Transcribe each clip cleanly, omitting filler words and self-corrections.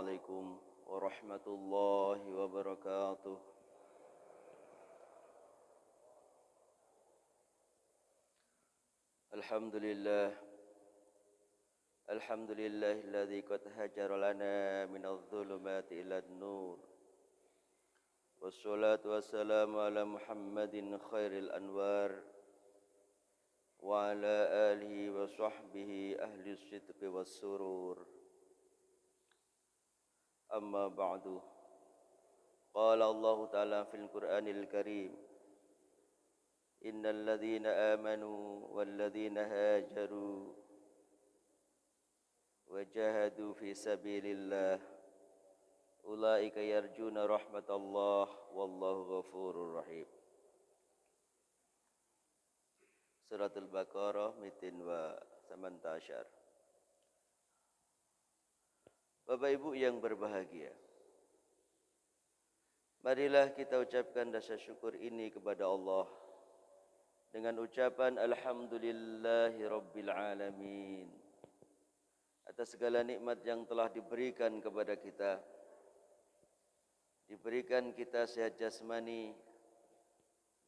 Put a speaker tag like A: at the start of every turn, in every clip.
A: عليكم ورحمة الله وبركاته. الحمد لله الحمد لله الذي قد هجر لنا من الظلمات إلى النور، والصلاة والسلام على محمد خير الأنوار وعلى آله وصحبه أهل الصدق والسرور. أما بعد، قال الله تعالى في القرآن الكريم: إن الذين آمنوا والذين هاجروا وجاهدوا في سبيل الله أولئك يرجون رحمة الله والله غفور رحيم. Surat Al-Baqarah 218. Bapak Ibu yang berbahagia, marilah kita ucapkan rasa syukur ini kepada Allah dengan ucapan Alhamdulillahi Rabbil Alamin atas segala nikmat yang telah diberikan kepada kita. Diberikan kita sehat jasmani,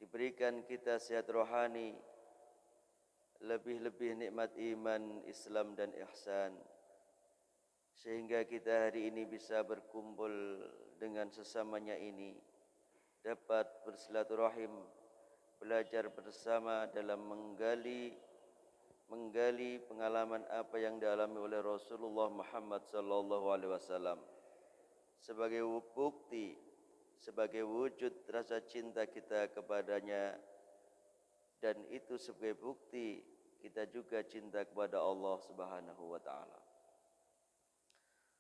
A: diberikan kita sehat rohani, lebih-lebih nikmat iman, Islam dan ihsan, sehingga kita hari ini bisa berkumpul dengan sesamanya ini, dapat bersilaturahim, belajar bersama dalam menggali pengalaman apa yang dialami oleh Rasulullah Muhammad sallallahu alaihi wasallam sebagai bukti, sebagai wujud rasa cinta kita kepadanya, dan itu sebagai bukti kita juga cinta kepada Allah Subhanahu wa taala.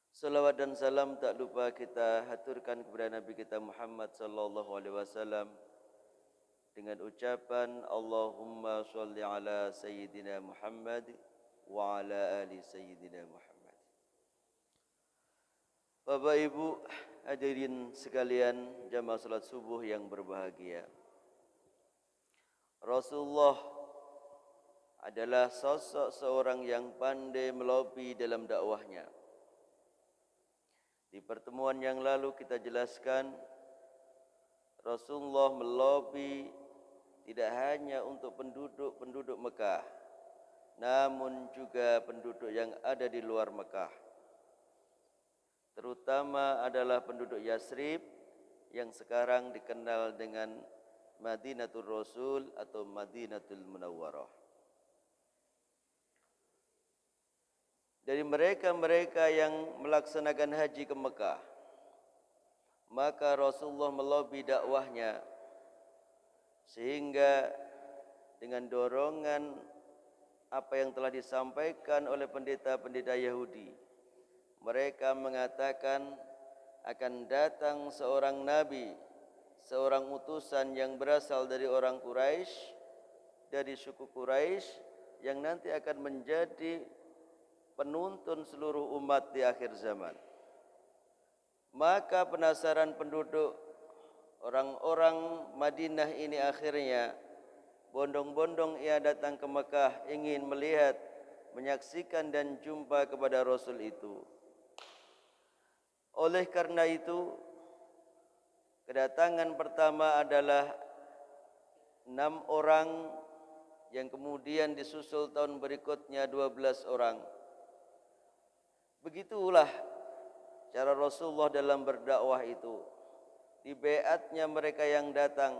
A: Salawat dan salam tak lupa kita haturkan kepada Nabi kita Muhammad sallallahu alaihi wasallam dengan ucapan Allahumma sholli ala sayyidina Muhammad wa ala ali sayyidina Muhammad. Bapak Ibu hadirin sekalian jamaah salat subuh yang berbahagia, Rasulullah adalah sosok seorang yang pandai melobi dalam dakwahnya. Di pertemuan yang lalu kita jelaskan, Rasulullah melobi tidak hanya untuk penduduk Mekah, namun juga penduduk yang ada di luar Mekah. Terutama adalah penduduk Yasrib yang sekarang dikenal dengan Madinatul Rasul atau Madinatul Munawwarah. Dari mereka-mereka yang melaksanakan haji ke Mekah, maka Rasulullah melobi dakwahnya sehingga dengan dorongan apa yang telah disampaikan oleh pendeta-pendeta Yahudi, mereka mengatakan akan datang seorang nabi, seorang utusan yang berasal dari orang Quraisy, dari suku Quraisy, yang nanti akan menjadi penuntun seluruh umat di akhir zaman. Maka penasaran penduduk orang-orang Madinah ini akhirnya bondong-bondong ia datang ke Mekah, ingin melihat, menyaksikan dan jumpa kepada Rasul itu. Oleh karena itu, kedatangan pertama adalah 6 orang, yang kemudian disusul tahun berikutnya 12 orang. Begitulah cara Rasulullah dalam berdakwah itu. Di beatnya mereka yang datang,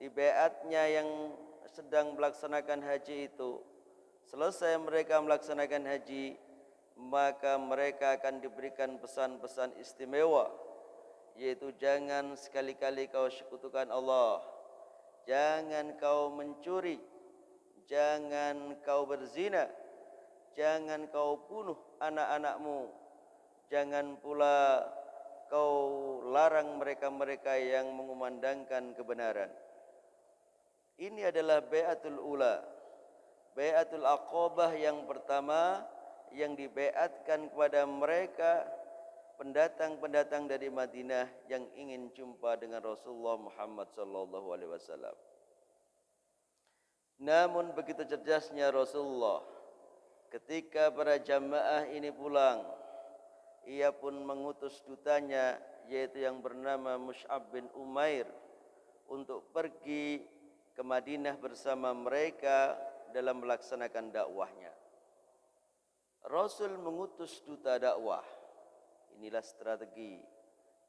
A: di beatnya yang sedang melaksanakan haji itu, selesai mereka melaksanakan haji, maka mereka akan diberikan pesan-pesan istimewa, yaitu jangan sekali-kali kau sekutukan Allah, jangan kau mencuri, jangan kau berzina, jangan kau bunuh anak-anakmu, jangan pula kau larang mereka-mereka yang mengumandangkan kebenaran. Ini adalah Bai'atul Ula, Bai'atul Aqabah yang pertama yang dibeatkan kepada mereka pendatang-pendatang dari Madinah yang ingin jumpa dengan Rasulullah Muhammad sallallahu alaihi wasallam. Namun begitu cerdasnya Rasulullah ketika para jamaah ini pulang, ia pun mengutus dutanya, yaitu yang bernama Mus'ab bin Umair, untuk pergi ke Madinah bersama mereka dalam melaksanakan dakwahnya. Rasul mengutus duta dakwah. Inilah strategi.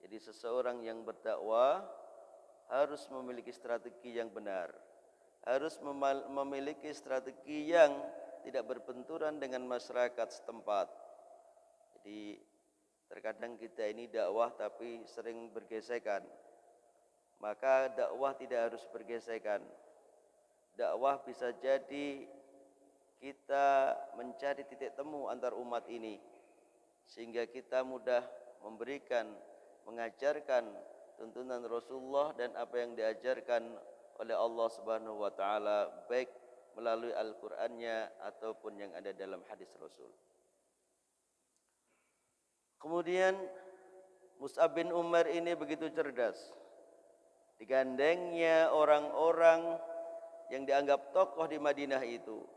A: Jadi seseorang yang berdakwah harus memiliki strategi yang benar. Harus memiliki strategi yang tidak berbenturan dengan masyarakat setempat. Jadi terkadang kita ini dakwah tapi sering bergesekan. Maka dakwah tidak harus bergesekan. Dakwah bisa jadi kita mencari titik temu antar umat ini, sehingga kita mudah memberikan, mengajarkan tuntunan Rasulullah dan apa yang diajarkan oleh Allah Subhanahu wa taala, baik melalui Al-Qur'annya ataupun yang ada dalam hadis Rasul. Kemudian Mus'ab bin Umar ini begitu cerdas. Digandengnya orang-orang yang dianggap tokoh di Madinah itu.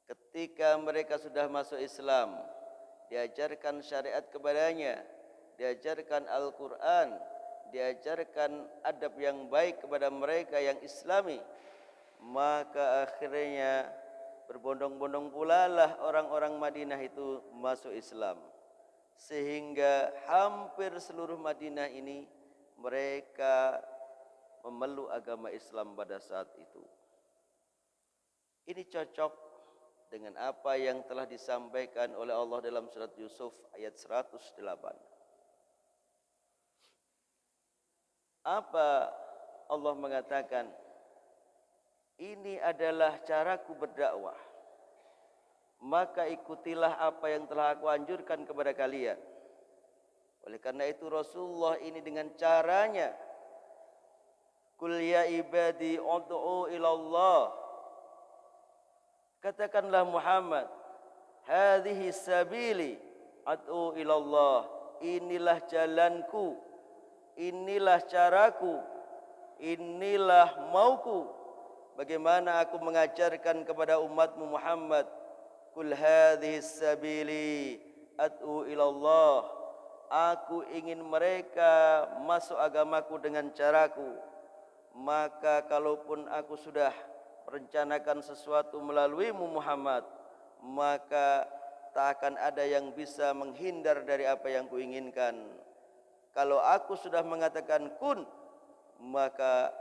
A: Ketika mereka sudah masuk Islam, diajarkan syariat kepadanya, diajarkan Al-Quran, diajarkan adab yang baik kepada mereka yang Islami, maka akhirnya berbondong-bondong pula lah orang-orang Madinah itu masuk Islam, sehingga hampir seluruh Madinah ini mereka memeluk agama Islam pada saat itu. Ini cocok dengan apa yang telah disampaikan oleh Allah dalam surat Yusuf ayat 108. Apa Allah mengatakan? Ini adalah caraku berdakwah. Maka ikutilah apa yang telah aku anjurkan kepada kalian. Oleh karena itu Rasulullah ini dengan caranya, Qul ya ibadi ud'u ilallah. Katakanlah Muhammad, hadhihi sabili ad'u ilallah. Inilah jalanku, inilah caraku, inilah mauku. Bagaimana aku mengajarkan kepada umatmu Muhammad, Qul hadhihi sabili ad'u ilallah. Aku ingin mereka masuk agamaku dengan caraku. Maka kalaupun aku sudah merencanakan sesuatu melaluimu Muhammad, maka tak akan ada yang bisa menghindar dari apa yang kuinginkan. Kalau aku sudah mengatakan kun, maka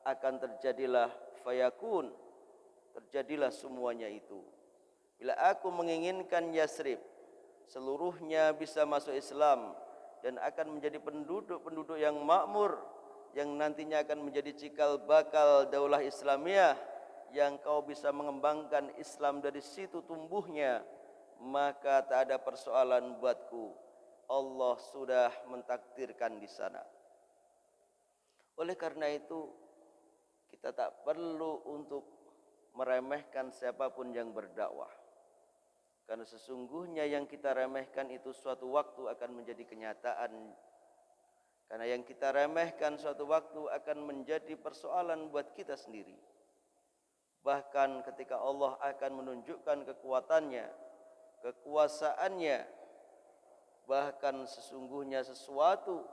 A: akan terjadilah fayakun, terjadilah semuanya itu. Bila aku menginginkan Yasrib seluruhnya bisa masuk Islam dan akan menjadi penduduk-penduduk yang makmur, yang nantinya akan menjadi cikal bakal daulah Islamiyah, yang kau bisa mengembangkan Islam dari situ tumbuhnya, maka tak ada persoalan buatku. Allah sudah mentakdirkan di sana. Oleh karena itu, kita tak perlu untuk meremehkan siapapun yang berdakwah. Karena sesungguhnya yang kita remehkan itu suatu waktu akan menjadi kenyataan. Karena yang kita remehkan suatu waktu akan menjadi persoalan buat kita sendiri. Bahkan ketika Allah akan menunjukkan kekuatannya, kekuasaannya, bahkan sesungguhnya sesuatu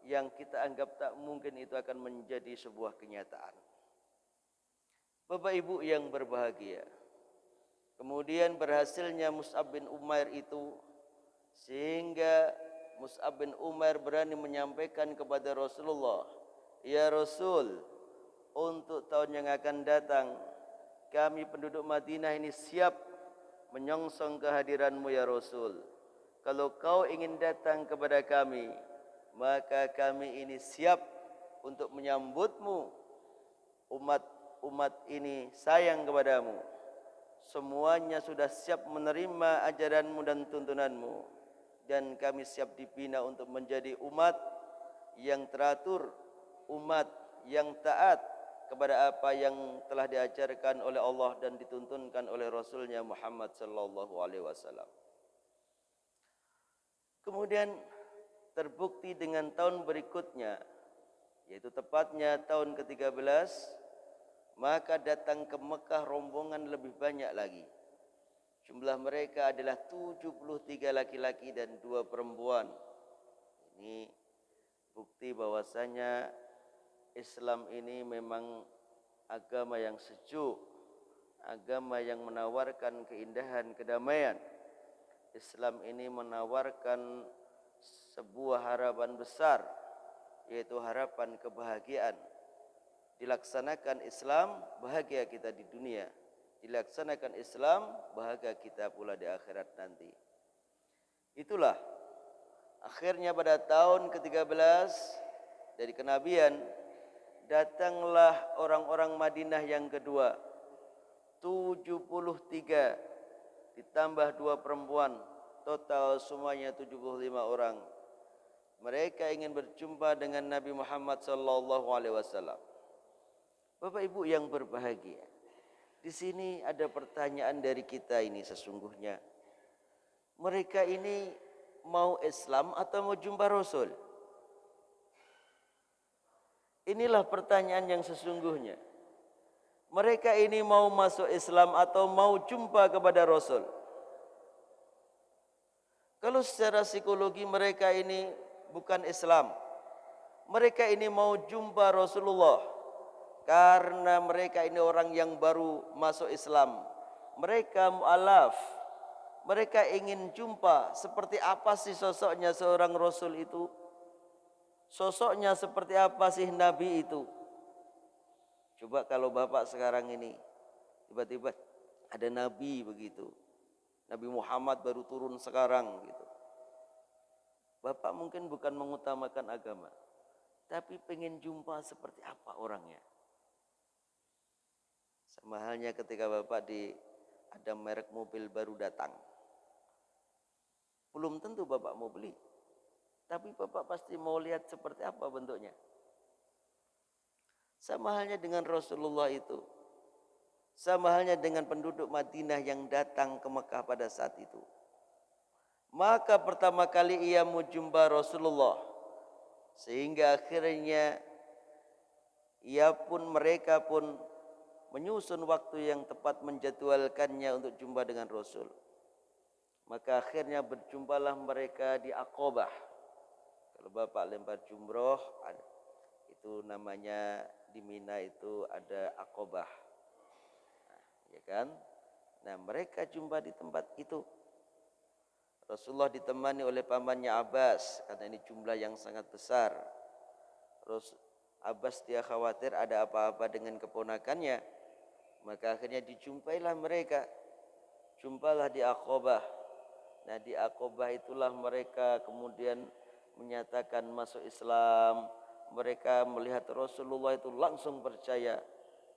A: yang kita anggap tak mungkin itu akan menjadi sebuah kenyataan. Bapak Ibu yang berbahagia, kemudian berhasilnya Mus'ab bin Umair itu, sehingga Mus'ab bin Umair berani menyampaikan kepada Rasulullah, Ya Rasul, untuk tahun yang akan datang, kami penduduk Madinah ini siap menyongsong kehadiranmu ya Rasul. Kalau kau ingin datang kepada kami, maka kami ini siap untuk menyambutmu. Umat ini sayang kepadamu. Semuanya sudah siap menerima ajaranmu dan tuntunanmu. Dan kami siap dibina untuk menjadi umat yang teratur, umat yang taat kepada apa yang telah diajarkan oleh Allah dan dituntunkan oleh Rasulnya Muhammad sallallahu alaihi wasallam. Kemudian terbukti dengan tahun berikutnya, yaitu tepatnya tahun ke-13, maka datang ke Mekah rombongan lebih banyak lagi. Jumlah mereka adalah 73 laki-laki dan 2 perempuan. Ini bukti bahwasanya Islam ini memang agama yang sejuk, agama yang menawarkan keindahan, kedamaian. Islam ini menawarkan sebuah harapan besar, yaitu harapan kebahagiaan. Dilaksanakan Islam, bahagia kita di dunia. Dilaksanakan Islam, bahagia kita pula di akhirat nanti. Itulah akhirnya pada tahun ke-13 dari kenabian, datanglah orang-orang Madinah yang kedua, 73 ditambah 2 perempuan, total semuanya 75 orang. Mereka ingin berjumpa dengan Nabi Muhammad SAW. Bapak Ibu yang berbahagia, di sini ada pertanyaan dari kita ini sesungguhnya. Mereka ini mau Islam atau mau jumpa Rasul? Inilah pertanyaan yang sesungguhnya. Mereka ini mau masuk Islam atau mau jumpa kepada Rasul? Kalau secara psikologi mereka ini bukan Islam, mereka ini mau jumpa Rasulullah. Karena mereka ini orang yang baru masuk Islam. Mereka mu'alaf. Mereka ingin jumpa seperti apa sih sosoknya seorang Rasul itu. Sosoknya seperti apa sih Nabi itu. Coba kalau Bapak sekarang ini tiba-tiba ada Nabi begitu. Nabi Muhammad baru turun sekarang gitu. Bapak mungkin bukan mengutamakan agama, tapi pengen jumpa seperti apa orangnya. Sama halnya ketika Bapak ada merek mobil baru datang. Belum tentu Bapak mau beli, tapi Bapak pasti mau lihat seperti apa bentuknya. Sama halnya dengan Rasulullah itu. Sama halnya dengan penduduk Madinah yang datang ke Mekah pada saat itu. Maka pertama kali ia mau jumpa Rasulullah. Sehingga akhirnya mereka pun menyusun waktu yang tepat menjadwalkannya untuk jumpa dengan Rasul. Maka akhirnya berjumpalah mereka di Aqabah. Kalau Bapak lempar jumroh, itu namanya di Mina itu ada Aqabah. Ya kan? Nah, mereka jumpa di tempat itu. Rasulullah ditemani oleh pamannya Abbas, karena ini jumlah yang sangat besar. Abbas dia khawatir ada apa-apa dengan keponakannya. Maka akhirnya dijumpailah mereka. Jumpalah di Aqabah. Nah, di Aqabah itulah mereka kemudian menyatakan masuk Islam. Mereka melihat Rasulullah itu langsung percaya.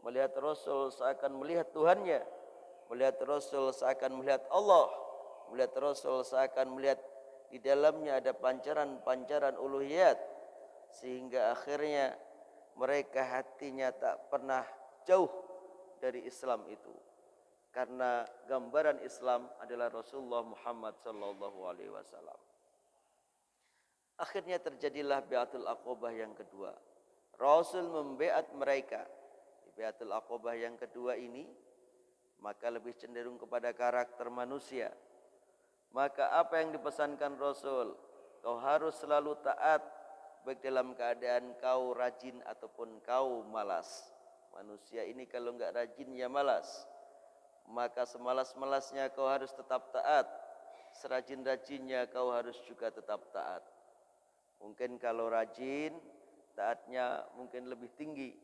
A: Melihat Rasul seakan melihat Tuhannya. Melihat Rasul seakan melihat Allah. Melihat Rasul seakan melihat di dalamnya ada pancaran-pancaran uluhiyat. Sehingga akhirnya mereka hatinya tak pernah jauh dari Islam itu. Karena gambaran Islam adalah Rasulullah Muhammad SAW. Akhirnya terjadilah Bai'atul Aqabah yang kedua. Rasul membeat mereka. Di Bai'atul Aqabah yang kedua ini, maka lebih cenderung kepada karakter manusia. Maka apa yang dipesankan Rasul? Kau harus selalu taat, baik dalam keadaan kau rajin ataupun kau malas. Manusia ini kalau enggak rajin ya malas. Maka semalas-malasnya kau harus tetap taat. Serajin-rajinnya kau harus juga tetap taat. Mungkin kalau rajin, taatnya mungkin lebih tinggi.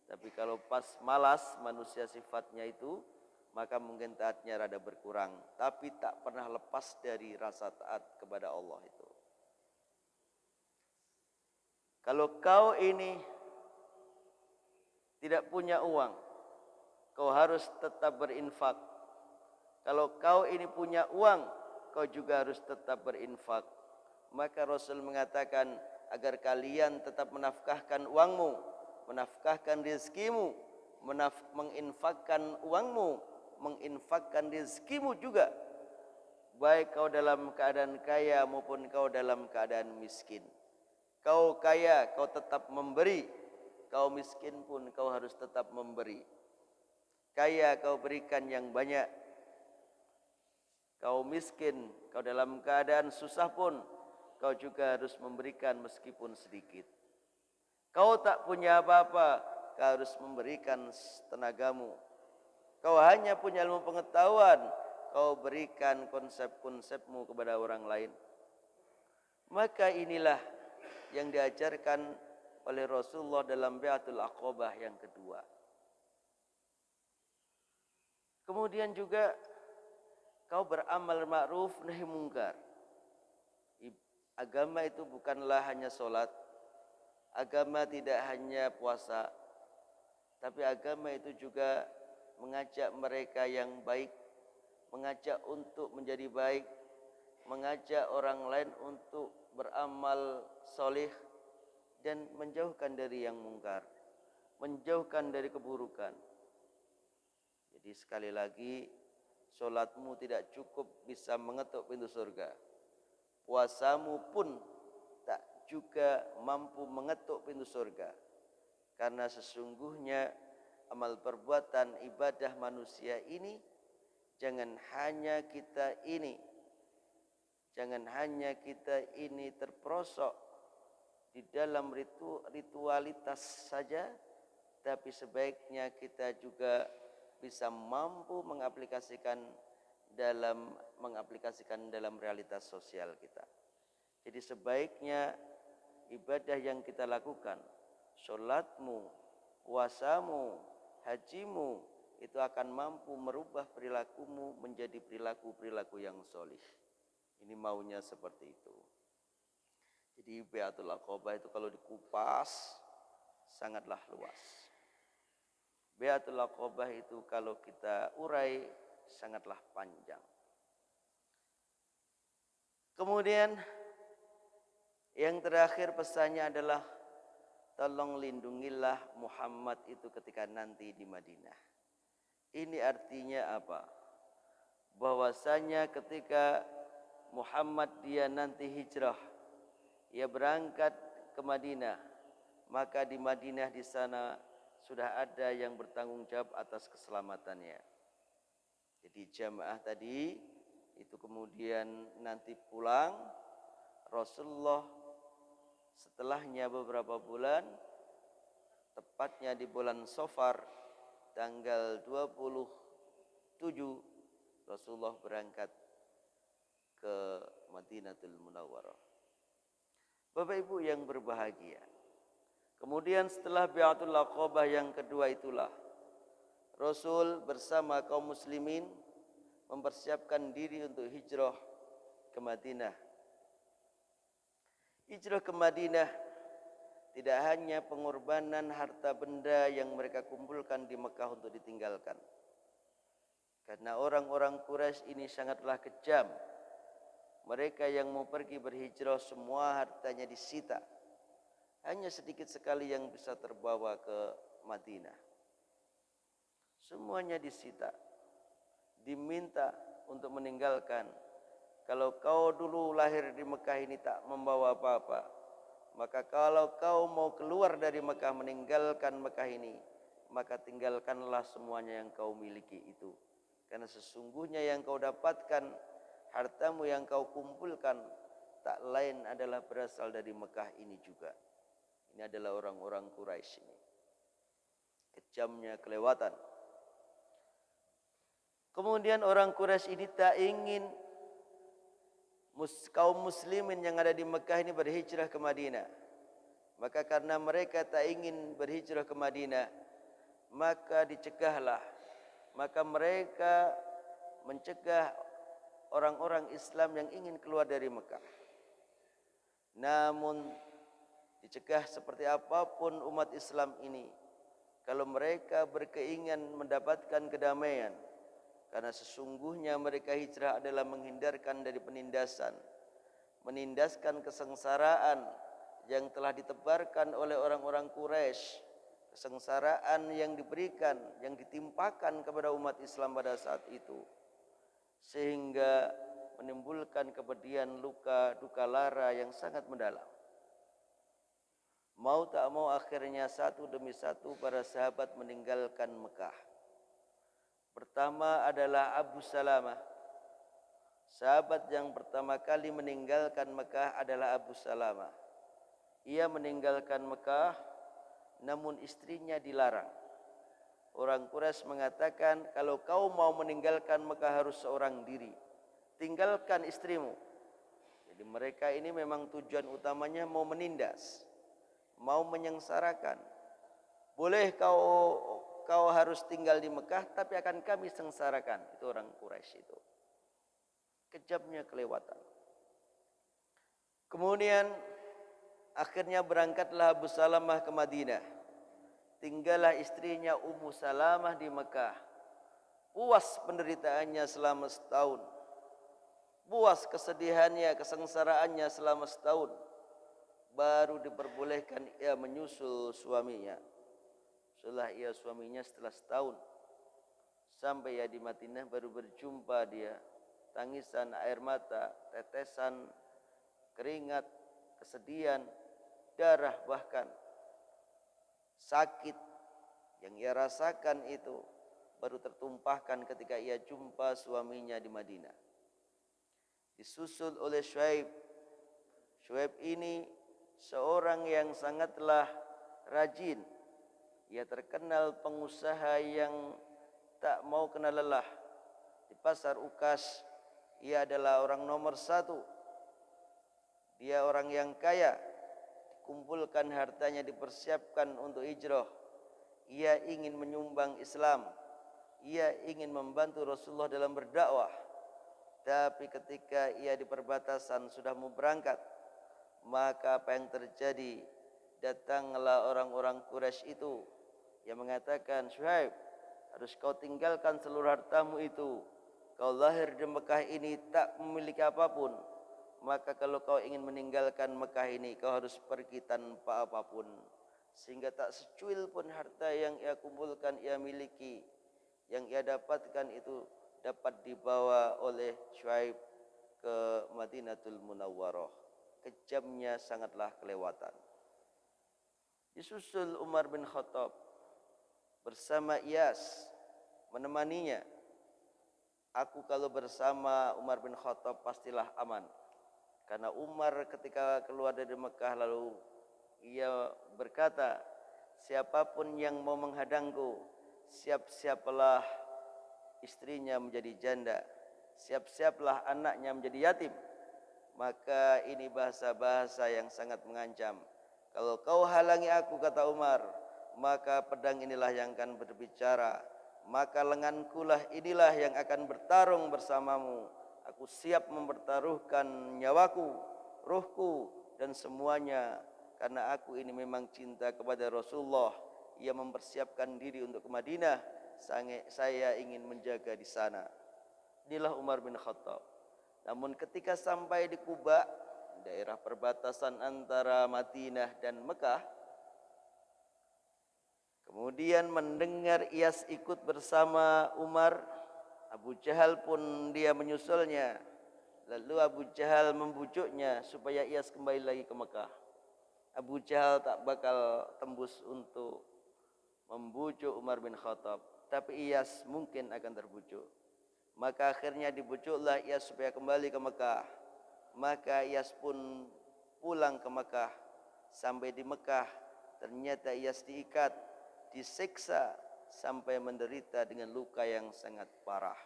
A: Tapi kalau pas malas manusia sifatnya itu, maka mungkin taatnya rada berkurang. Tapi tak pernah lepas dari rasa taat kepada Allah itu. Kalau kau ini tidak punya uang, kau harus tetap berinfak. Kalau kau ini punya uang, kau juga harus tetap berinfak. Maka Rasul mengatakan agar kalian tetap menafkahkan uangmu, menafkahkan rezekimu, menginfakkan uangmu, menginfakkan rezekimu juga. Baik kau dalam keadaan kaya maupun kau dalam keadaan miskin. Kau kaya, kau tetap memberi. Kau miskin pun kau harus tetap memberi. Kaya kau berikan yang banyak. Kau miskin, kau dalam keadaan susah pun, kau juga harus memberikan meskipun sedikit. Kau tak punya apa-apa, kau harus memberikan tenagamu. Kau hanya punya ilmu pengetahuan, kau berikan konsep-konsepmu kepada orang lain. Maka inilah yang diajarkan oleh Rasulullah dalam Bai'atul Aqabah yang kedua. Kemudian juga kau beramal ma'ruf nahi mungkar. Agama itu bukanlah hanya sholat. Agama tidak hanya puasa. Tapi agama itu juga mengajak mereka yang baik. Mengajak untuk menjadi baik. Mengajak orang lain untuk beramal soleh. Dan menjauhkan dari yang mungkar. Menjauhkan dari keburukan. Jadi sekali lagi, solatmu tidak cukup bisa mengetuk pintu surga. Puasamu pun tak juga mampu mengetuk pintu surga. Karena sesungguhnya amal perbuatan ibadah manusia ini jangan hanya kita ini terperosok di dalam ritualitas saja, tapi sebaiknya kita juga bisa mampu mengaplikasikan dalam realitas sosial kita. Jadi sebaiknya ibadah yang kita lakukan, sholatmu, puasamu, hajimu, itu akan mampu merubah perilakumu menjadi perilaku-perilaku yang solih. Ini maunya seperti itu. Jadi Bai'atul Aqabah itu kalau dikupas sangatlah luas. Bai'atul Aqabah itu kalau kita urai sangatlah panjang. Kemudian yang terakhir pesannya adalah tolong lindungilah Muhammad itu ketika nanti di Madinah. Ini artinya apa? Bahwasanya ketika Muhammad dia nanti hijrah, ia berangkat ke Madinah, maka di Madinah di sana sudah ada yang bertanggung jawab atas keselamatannya. Jadi jamaah tadi itu kemudian nanti pulang, Rasulullah setelahnya beberapa bulan, tepatnya di bulan Safar tanggal 27, Rasulullah berangkat ke Madinatul Munawwarah. Bapak Ibu yang berbahagia, kemudian setelah Bai'atul Aqabah yang kedua itulah Rasul bersama kaum muslimin mempersiapkan diri untuk hijrah ke Madinah. Hijrah ke Madinah tidak hanya pengorbanan harta benda yang mereka kumpulkan di Mekah untuk ditinggalkan. Karena orang-orang Quraisy ini sangatlah kejam. Mereka yang mau pergi berhijrah semua hartanya disita. Hanya sedikit sekali yang bisa terbawa ke Madinah. Semuanya disita. Diminta untuk meninggalkan. Kalau kau dulu lahir di Mekah ini tak membawa apa-apa, maka kalau kau mau keluar dari Mekah meninggalkan Mekah ini, maka tinggalkanlah semuanya yang kau miliki itu. Karena sesungguhnya yang kau dapatkan, hartamu yang kau kumpulkan, tak lain adalah berasal dari Mekah ini juga. Ini adalah orang-orang Quraisy ini. Kejamnya kelewatan. Kemudian orang Quraisy ini tak ingin kaum muslimin yang ada di Mekah ini berhijrah ke Madinah. Maka karena mereka tak ingin berhijrah ke Madinah, maka dicegahlah. Maka mereka mencegah orang-orang Islam yang ingin keluar dari Mekah. Namun dicegah seperti apapun umat Islam ini, kalau mereka berkeinginan mendapatkan kedamaian, karena sesungguhnya mereka hijrah adalah menghindarkan dari penindasan, menindaskan kesengsaraan yang telah ditebarkan oleh orang-orang Quraisy, kesengsaraan yang diberikan, yang ditimpakan kepada umat Islam pada saat itu, sehingga menimbulkan kepedihan, luka, duka lara yang sangat mendalam. Mau tak mau akhirnya satu demi satu para sahabat meninggalkan Mekah. Pertama adalah Abu Salamah. Sahabat yang pertama kali meninggalkan Mekah adalah Abu Salamah. Ia meninggalkan Mekah, namun istrinya dilarang. Orang Quraisy mengatakan, kalau kau mau meninggalkan Mekah harus seorang diri. Tinggalkan istrimu. Jadi mereka ini memang tujuan utamanya mau menindas, mau menyengsarakan. Boleh kau harus tinggal di Mekah, tapi akan kami sengsarakan. Itu orang Quraisy itu. Kejamnya kelewatan. Kemudian akhirnya berangkatlah Abu Salamah ke Madinah. Tinggallah istrinya Ummu Salamah di Mekah. Puas penderitaannya selama setahun. Puas kesedihannya, kesengsaraannya selama setahun. Baru diperbolehkan ia menyusul suaminya. Setelah ia suaminya setelah setahun. Sampai ia di Madinah baru berjumpa dia. Tangisan air mata, tetesan keringat, kesedihan, darah bahkan sakit yang ia rasakan itu baru tertumpahkan ketika ia jumpa suaminya di Madinah. Disusul oleh Syuaib. Syuaib ini seorang yang sangatlah rajin. Ia terkenal pengusaha yang tak mau kena lelah. Di pasar Ukas, ia adalah orang nomor 1. Dia orang yang kaya. Dikumpulkan hartanya, dipersiapkan untuk hijrah. Ia ingin menyumbang Islam. Ia ingin membantu Rasulullah dalam berdakwah. Tapi ketika ia di perbatasan sudah mau berangkat, maka apa yang terjadi? Datanglah orang-orang Quraisy itu yang mengatakan, Syuaib, harus kau tinggalkan seluruh hartamu itu. Kau lahir di Mekah ini tak memiliki apapun. Maka kalau kau ingin meninggalkan Mekah ini, kau harus pergi tanpa apapun. Sehingga tak secuil pun harta yang ia kumpulkan, ia miliki. Yang ia dapatkan itu dapat dibawa oleh Syuaib ke Madinatul Munawwarah. Kejamnya sangatlah kelewatan. Disusul Umar bin Khattab bersama Iyas menemaninya. Aku kalau bersama Umar bin Khattab pastilah aman. Karena Umar ketika keluar dari Mekah lalu ia berkata, siapapun yang mau menghadangku, siap-siaplah istrinya menjadi janda, siap-siaplah anaknya menjadi yatim. Maka ini bahasa-bahasa yang sangat mengancam. Kalau kau halangi aku, kata Umar, maka pedang inilah yang akan berbicara. Maka lengankulah inilah yang akan bertarung bersamamu. Aku siap mempertaruhkan nyawaku, ruhku, dan semuanya. Karena aku ini memang cinta kepada Rasulullah. Ia mempersiapkan diri untuk ke Madinah. Saya ingin menjaga di sana. Inilah Umar bin Khattab. Namun ketika sampai di Kuba, daerah perbatasan antara Madinah dan Mekah, kemudian mendengar Iyas ikut bersama Umar, Abu Jahal pun dia menyusulnya. Lalu Abu Jahal membujuknya supaya Iyas kembali lagi ke Mekah. Abu Jahal tak bakal tembus untuk membujuk Umar bin Khattab, tapi Iyas mungkin akan terbujuk. Maka akhirnya dibujuklah Iyas supaya kembali ke Mekah. Maka Iyas pun pulang ke Mekah. Sampai di Mekah ternyata Iyas diikat, disiksa sampai menderita dengan luka yang sangat parah.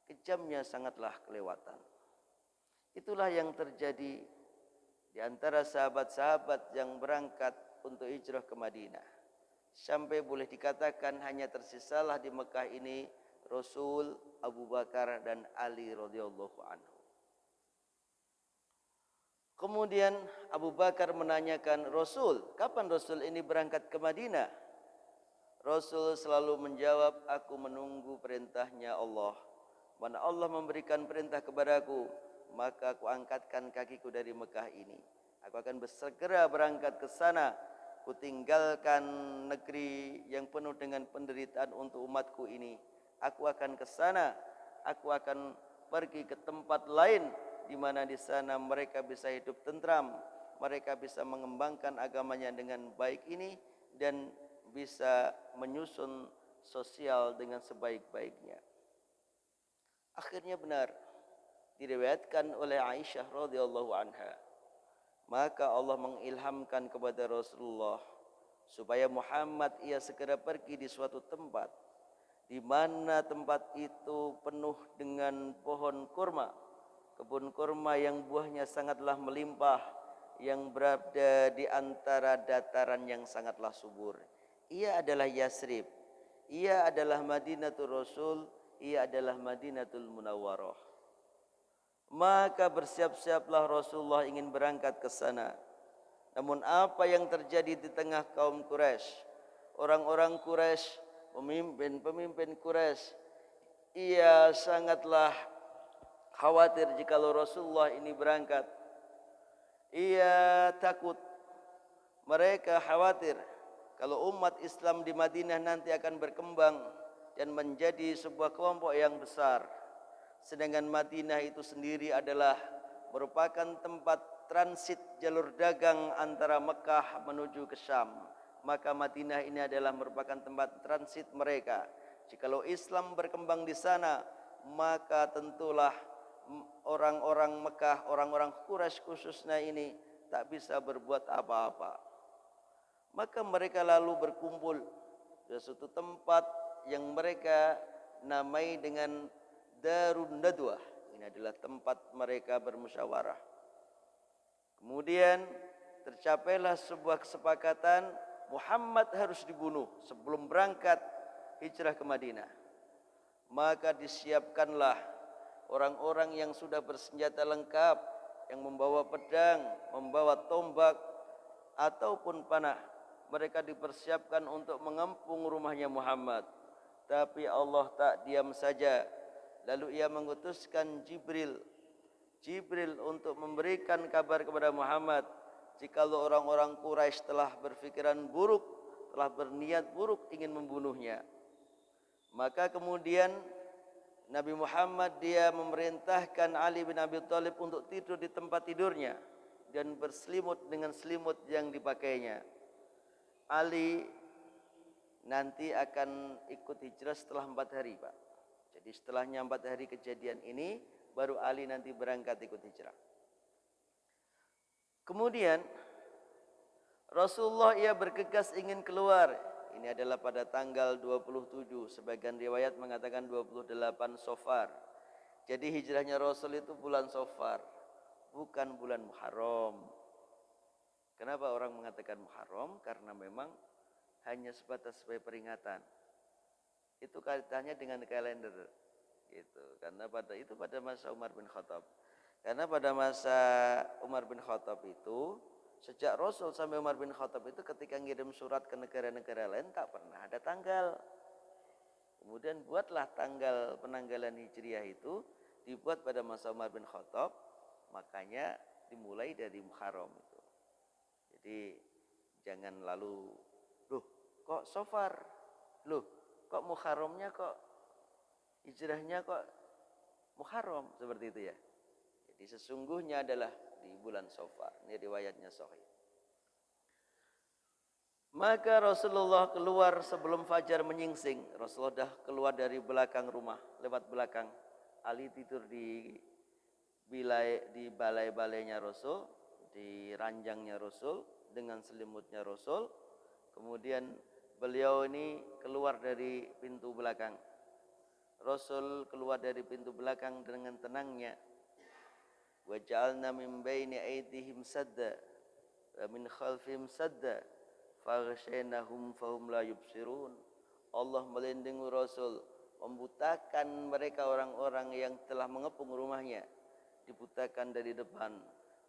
A: Kejamnya sangatlah kelewatan. Itulah yang terjadi di antara sahabat-sahabat yang berangkat untuk hijrah ke Madinah. Sampai boleh dikatakan hanya tersisalah di Mekah ini Rasul, Abu Bakar, dan Ali radhiyallahu anhu. Kemudian Abu Bakar menanyakan Rasul, kapan Rasul ini berangkat ke Madinah? Rasul selalu menjawab, aku menunggu perintahnya Allah. Mana Allah memberikan perintah kepadaku, maka aku angkatkan kakiku dari Mekah ini. Aku akan segera berangkat ke sana. Ku tinggalkan negeri yang penuh dengan penderitaan untuk umatku ini. Aku akan ke sana. Aku akan pergi ke tempat lain di mana di sana mereka bisa hidup tentram, mereka bisa mengembangkan agamanya dengan baik ini dan bisa menyusun sosial dengan sebaik-baiknya. Akhirnya benar, diriwayatkan oleh Aisyah radhiyallahu anha. Maka Allah mengilhamkan kepada Rasulullah supaya Muhammad ia segera pergi di suatu tempat di mana tempat itu penuh dengan pohon kurma, kebun kurma yang buahnya sangatlah melimpah, yang berada di antara dataran yang sangatlah subur. Ia adalah Yasrib, ia adalah Madinatul Rasul, ia adalah Madinatul Munawwarah. Maka bersiap-siaplah Rasulullah ingin berangkat ke sana. Namun apa yang terjadi di tengah kaum Quraisy? Orang-orang Quraisy, pemimpin Quraisy, ia sangatlah khawatir jikalau Rasulullah ini berangkat. Ia takut, mereka khawatir kalau umat Islam di Madinah nanti akan berkembang dan menjadi sebuah kelompok yang besar. Sedangkan Madinah itu sendiri adalah merupakan tempat transit jalur dagang antara Mekah menuju ke Syam. Maka Madinah ini adalah merupakan tempat transit mereka. Jikalau Islam berkembang di sana, maka tentulah orang-orang Mekah, orang-orang Quraisy khususnya ini tak bisa berbuat apa-apa. Maka mereka lalu berkumpul di suatu tempat yang mereka namai dengan Darun Nadwah. Ini adalah tempat mereka bermusyawarah. Kemudian tercapailah sebuah kesepakatan, Muhammad harus dibunuh sebelum berangkat hijrah ke Madinah. Maka disiapkanlah orang-orang yang sudah bersenjata lengkap, yang membawa pedang, membawa tombak ataupun panah. Mereka dipersiapkan untuk mengepung rumahnya Muhammad. Tapi Allah tak diam saja. Lalu ia mengutuskan Jibril untuk memberikan kabar kepada Muhammad jikalau orang-orang Quraisy telah berpikiran buruk, telah berniat buruk ingin membunuhnya. Maka kemudian Nabi Muhammad dia memerintahkan Ali bin Abi Thalib untuk tidur di tempat tidurnya dan berselimut dengan selimut yang dipakainya. Ali nanti akan ikut hijrah setelah 4 hari, Pak. Jadi setelahnya 4 hari kejadian ini, baru Ali nanti berangkat ikut hijrah. Kemudian Rasulullah ia bergegas ingin keluar. Ini adalah pada tanggal 27, sebagian riwayat mengatakan 28 Safar. Jadi hijrahnya Rasul itu bulan Safar, bukan bulan Muharram. Kenapa orang mengatakan Muharram? Karena memang hanya sebatas sebagai peringatan. Itu kaitannya dengan kalender gitu. Karena pada masa Umar bin Khattab. Karena pada masa Umar bin Khattab itu, sejak Rasul sampai Umar bin Khattab itu ketika ngirim surat ke negara-negara lain tak pernah ada tanggal. Kemudian buatlah tanggal penanggalan Hijriah itu dibuat pada masa Umar bin Khattab, makanya dimulai dari Muharram itu. Jadi jangan lalu, loh kok Safar? Loh kok Muharramnya kok hijrahnya kok Muharram, seperti itu ya. Jadi sesungguhnya adalah di bulan Safar. Ini riwayatnya sahih. Maka Rasulullah keluar sebelum fajar menyingsing. Rasulullah dah keluar dari belakang rumah, lewat belakang. Ali tidur di balai-balainya Rasul, di ranjangnya Rasul dengan selimutnya Rasul. Kemudian beliau ini keluar dari pintu belakang. Rasul keluar dari pintu belakang dengan tenangnya. Wa ja'alna min baini aydihim sadda wa min khalfihim sadda faghshaynahum fahum la yubsirun. Allah melindungi Rasul, membutakan mereka orang-orang yang telah mengepung rumahnya. Dibutakan dari depan,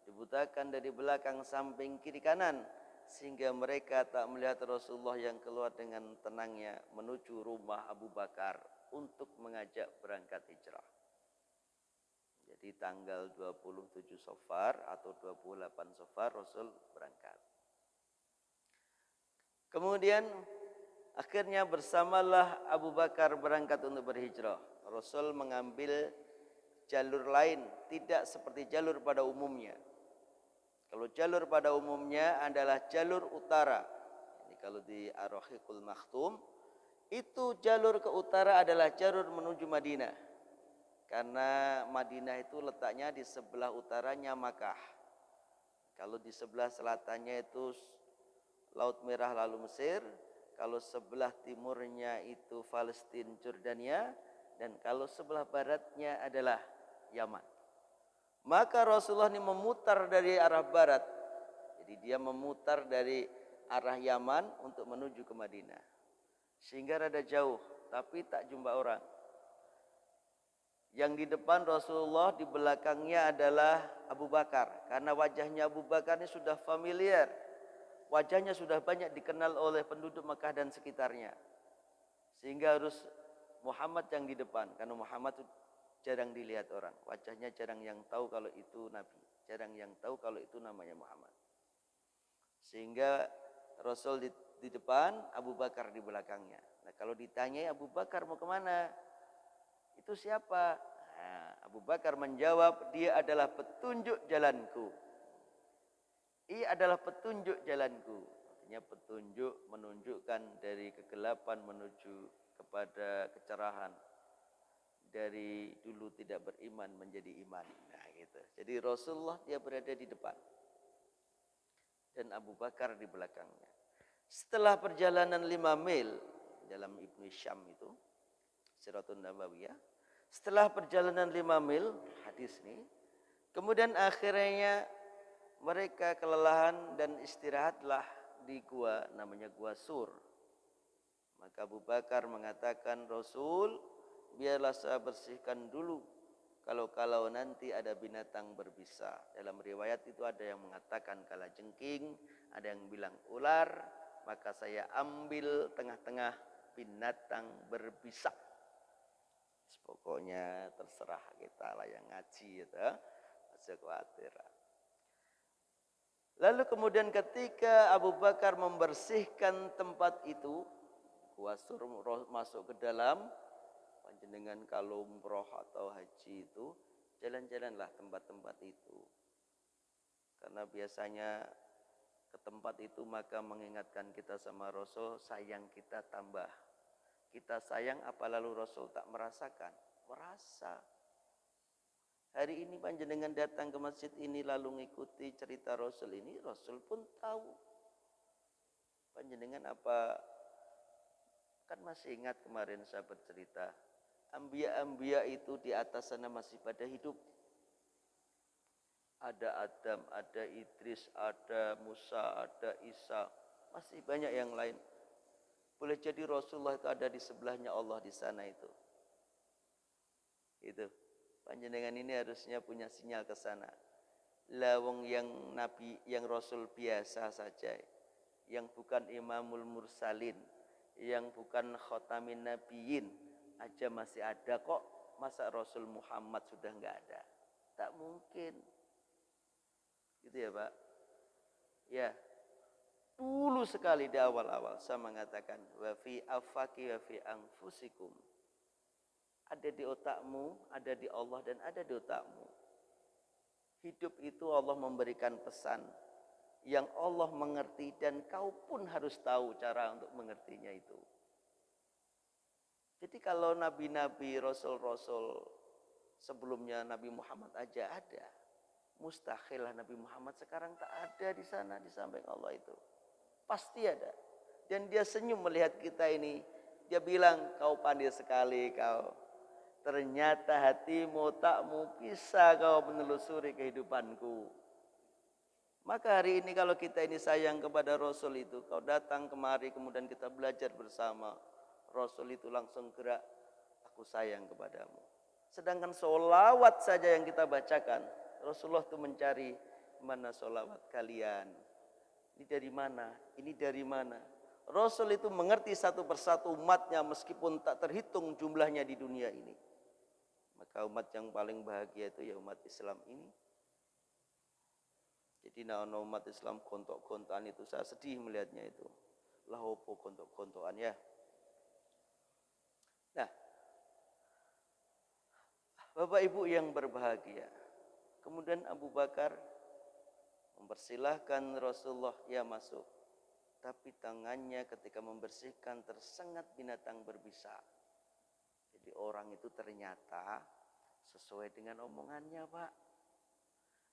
A: dibutakan dari belakang, samping, kiri, kanan, sehingga mereka tak melihat Rasulullah yang keluar dengan tenangnya menuju rumah Abu Bakar untuk mengajak berangkat hijrah. Jadi tanggal 27 Safar atau 28 Safar Rasul berangkat. Kemudian akhirnya bersamalah Abu Bakar berangkat untuk berhijrah. Rasul mengambil jalur lain, tidak seperti jalur pada umumnya. Kalau jalur pada umumnya adalah jalur utara. Ini kalau di Ar-Rahiqul Makhtum, itu jalur ke utara adalah jalur menuju Madinah. Karena Madinah itu letaknya di sebelah utaranya Makkah. Kalau di sebelah selatannya itu Laut Merah lalu Mesir, kalau sebelah timurnya itu Palestina, Jordania, dan kalau sebelah baratnya adalah Yaman. Maka Rasulullah ini memutar dari arah barat. Jadi dia memutar dari arah Yaman untuk menuju ke Madinah. Sehingga rada jauh, tapi tak jumpa orang. Yang di depan Rasulullah, di belakangnya adalah Abu Bakar. Karena wajahnya Abu Bakar ini sudah familiar. Wajahnya sudah banyak dikenal oleh penduduk Mekah dan sekitarnya. Sehingga harus Muhammad yang di depan. Karena Muhammad itu jarang dilihat orang. Wajahnya jarang yang tahu kalau itu Nabi. Jarang yang tahu kalau itu namanya Muhammad. Sehingga Rasul di depan, Abu Bakar di belakangnya. Nah, kalau ditanyai Abu Bakar mau kemana? Itu siapa? Nah, Abu Bakar menjawab, dia adalah petunjuk jalanku. Ia adalah petunjuk jalanku. Artinya petunjuk menunjukkan dari kegelapan menuju kepada kecerahan. Dari dulu tidak beriman menjadi iman. Nah, gitu. Jadi Rasulullah dia berada di depan. Dan Abu Bakar di belakangnya. Setelah perjalanan 5 mil dalam Ibnu Syam itu, Siratun Nabawiyah, setelah perjalanan 5 mil, hadis ini, kemudian akhirnya mereka kelelahan dan istirahatlah di gua, namanya Gua Sur. Maka Abu Bakar mengatakan, Rasul, biarlah saya bersihkan dulu. Kalau nanti ada binatang berbisa. Dalam riwayat itu ada yang mengatakan kalajengking, ada yang bilang ular, maka saya ambil tengah-tengah binatang berbisa. Pokoknya terserah kita lah yang ngaji itu, masih khawatir. Lalu kemudian ketika Abu Bakar membersihkan tempat itu, Gua Sur masuk ke dalam, panjenengan kalau umroh atau haji itu, jalan-jalanlah tempat-tempat itu. Karena biasanya ke tempat itu maka mengingatkan kita sama Rasul, sayang kita tambah. Kita sayang apa lalu Rasul tak merasakan? Merasa. Hari ini panjenengan datang ke masjid ini lalu mengikuti cerita Rasul ini, Rasul pun tahu. Panjenengan apa? Kan masih ingat kemarin saya bercerita. Anbiya-anbiya itu di atas sana masih pada hidup. Ada Adam, ada Idris, ada Musa, ada Isa. Masih banyak yang lain. Boleh jadi Rasulullah itu ada di sebelahnya Allah di sana itu. Itu. Panjenengan ini harusnya punya sinyal ke sana. Lawang yang Nabi, yang Rasul biasa saja. Yang bukan Imamul Mursalin. Yang bukan Khotamin Nabiyyin. Aja masih ada kok. Masa Rasul Muhammad sudah enggak ada? Tak mungkin. Gitu ya Pak? Ya. Dulu sekali di awal-awal saya mengatakan wa fi afaki wa fi anfusikum. Ada di otakmu, ada di Allah dan ada di otakmu. Hidup itu Allah memberikan pesan yang Allah mengerti dan kau pun harus tahu cara untuk mengertinya itu. Jadi kalau nabi-nabi, rasul-rasul sebelumnya Nabi Muhammad aja ada, mustahil lah Nabi Muhammad sekarang tak ada di sana di samping Allah itu. Pasti ada. Dan dia senyum melihat kita ini. Dia bilang, kau pandai sekali kau. Ternyata hatimu takmu bisa kau menelusuri kehidupanku. Maka hari ini kalau kita ini sayang kepada Rasul itu, kau datang kemari kemudian kita belajar bersama. Rasul itu langsung gerak, aku sayang kepadamu. Sedangkan sholawat saja yang kita bacakan, Rasulullah itu mencari mana sholawat kalian. Ini dari mana? Ini dari mana? Rasul itu mengerti satu persatu umatnya meskipun tak terhitung jumlahnya di dunia ini. Maka umat yang paling bahagia itu ya umat Islam ini. Jadi nah umat Islam kontok-kontokan itu saya sedih melihatnya itu. Lah opo kontok-kontokan ya. Nah, Bapak Ibu yang berbahagia. Kemudian Abu Bakar mempersilahkan Rasulullah ya masuk. Tapi tangannya ketika membersihkan tersengat binatang berbisa. Jadi orang itu ternyata Sesuai dengan omongannya, Pak.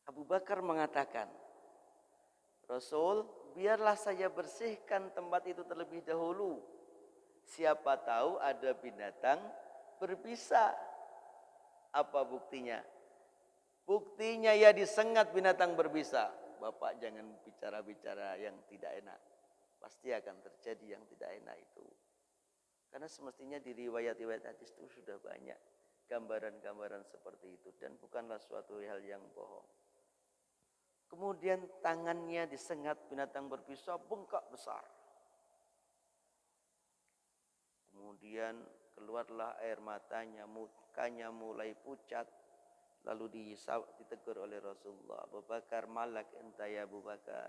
A: Abu Bakar mengatakan, Rasul, biarlah saya bersihkan tempat itu terlebih dahulu. Siapa tahu ada binatang berbisa. Apa buktinya? Buktinya ya disengat binatang berbisa. Bapak jangan bicara-bicara yang tidak enak. Pasti akan terjadi yang tidak enak itu. Karena semestinya di riwayat-riwayat hadis itu sudah banyak gambaran-gambaran seperti itu. Dan bukanlah suatu hal yang bohong. Kemudian tangannya disengat binatang berbisa, bengkak besar. Kemudian keluarlah air matanya, mukanya mulai pucat. Lalu ditegur oleh Rasulullah, Abu Bakar, malak enta ya Abu Bakar.